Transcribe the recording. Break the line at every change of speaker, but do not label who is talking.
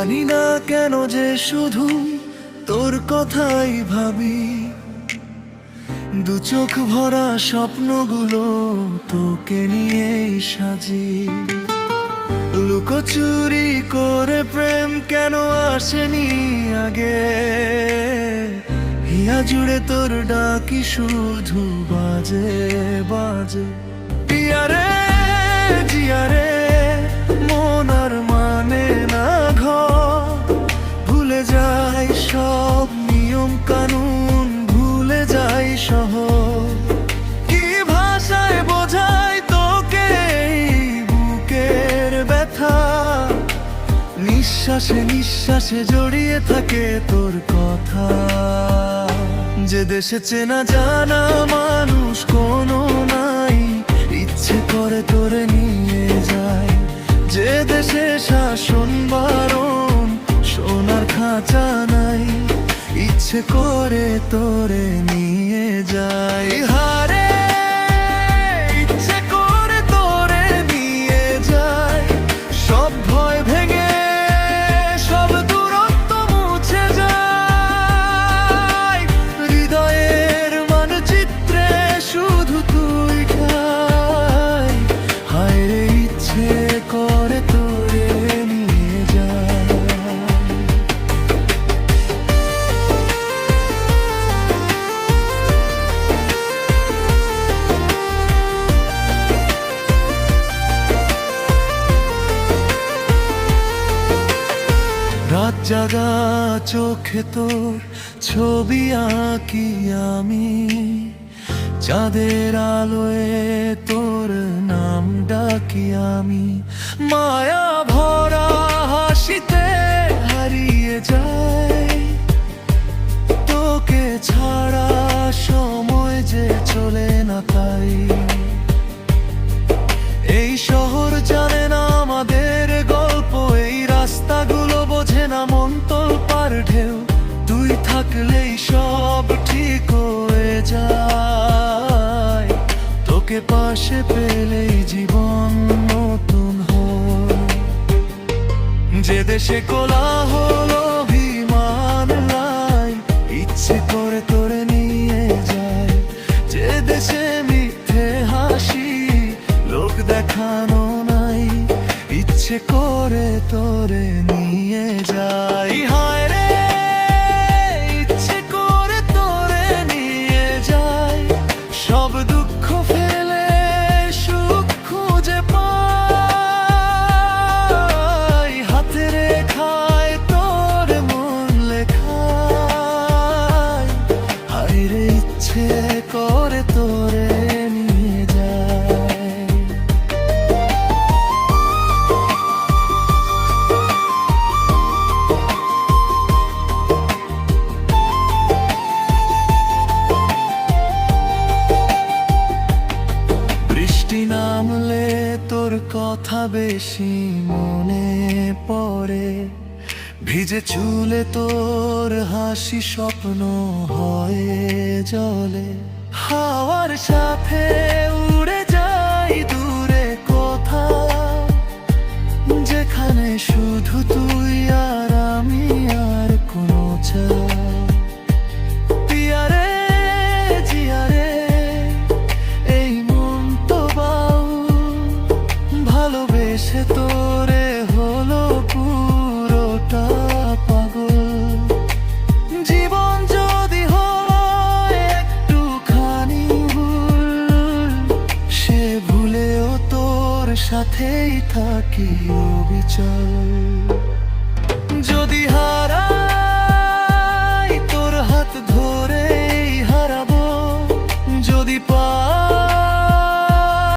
জানি না কেন যে শুধু তোর কথাই ভাবি, দু চোখ ভরা স্বপ্নগুলো তোকে নিয়েই সাজি। লুকোচুরি করে প্রেম কেন আসেনি আগে, হিয়া জুড়ে তোর ডাকি শুধু বাজে বাজে। পিয়ারে জিয়ারে মন আর মানে না ঘর, ভুলে যাই সব নিয়ম কানুন, ভুলে যাই শহর। কি ভাষায় বোঝাই তোকে বুকের ব্যথা, নিঃশ্বাসে নিঃশ্বাসে জড়িয়ে থাকে তোর কথা। যে দেশে চেনা জানা মানুষ কোনো নাই, ইচ্ছে করে তোরে নিয়ে যায়। যে দেশে শাসন বারণ সোনার খাঁচা নাই, ইচ্ছে করে তোরে নিয়ে যায়। হারে ইচ্ছে করে তোরে নিয়ে যায়, সব ভয় ভেঙে সব দূরত্ব মুছে যায়। হৃদয়ের মানচিত্রে শুধু তুই ঠাই, হায় রে ইচ্ছে করে তোরে নিয়ে যায়। রাত জাগা চোখে তোর ছবি আঁকি আমি, চাঁদের আলোয় তোর নাম ডাকি আমি। মায়া ভরা হাসিতে হারিয়ে যায়, তোকে ছাড়া সময় যে চলে না তাই। এই শহর জানে না আমাদের গল্প, এই রাস্তাগুলো বোঝে না মন তোলপার ঢেউ। তুই থাকলেই সব ঠিক হয়ে যায়, তোকে পাশে পেলেই জীবন নতুন হয়। যে দেশে কোলাহল অভিমান লাই, ইচ্ছে করে তোরে নিয়ে যায়। যে দেশে মিথ্যে হাসি লোক দেখানো নাই, ইচ্ছে করে তোরে নিয়ে যায়। হায় রে ইচ্ছে করে তোরে নিয়ে যায়, সব দুঃখ ফেলে সুখ খুঁজে পাই। হাতে রেখায় তোর মন লেখায়, হায় রে ইচ্ছে করে তোরে নিয়ে যায়। বৃষ্টি নামলে তোর কথা বেশি মনে পড়ে, ভিজে চুলে তোর হাসি স্বপ্ন হয়ে জলে। হাওয়ার সাথে উড়ে যাই দূরে কোথাও, যেখানে শুধু তুই আর আমি আর কোনো চাও। পিয়ারে জিয়ারে এই মন তো বাউ, ভালোবেসে তোরে হলো পুরোটা পাগল। জীবন যদি হয় একটুখানি ভুল, সে ভুলেও তোর সাথেই থাকি অবিচল। যদি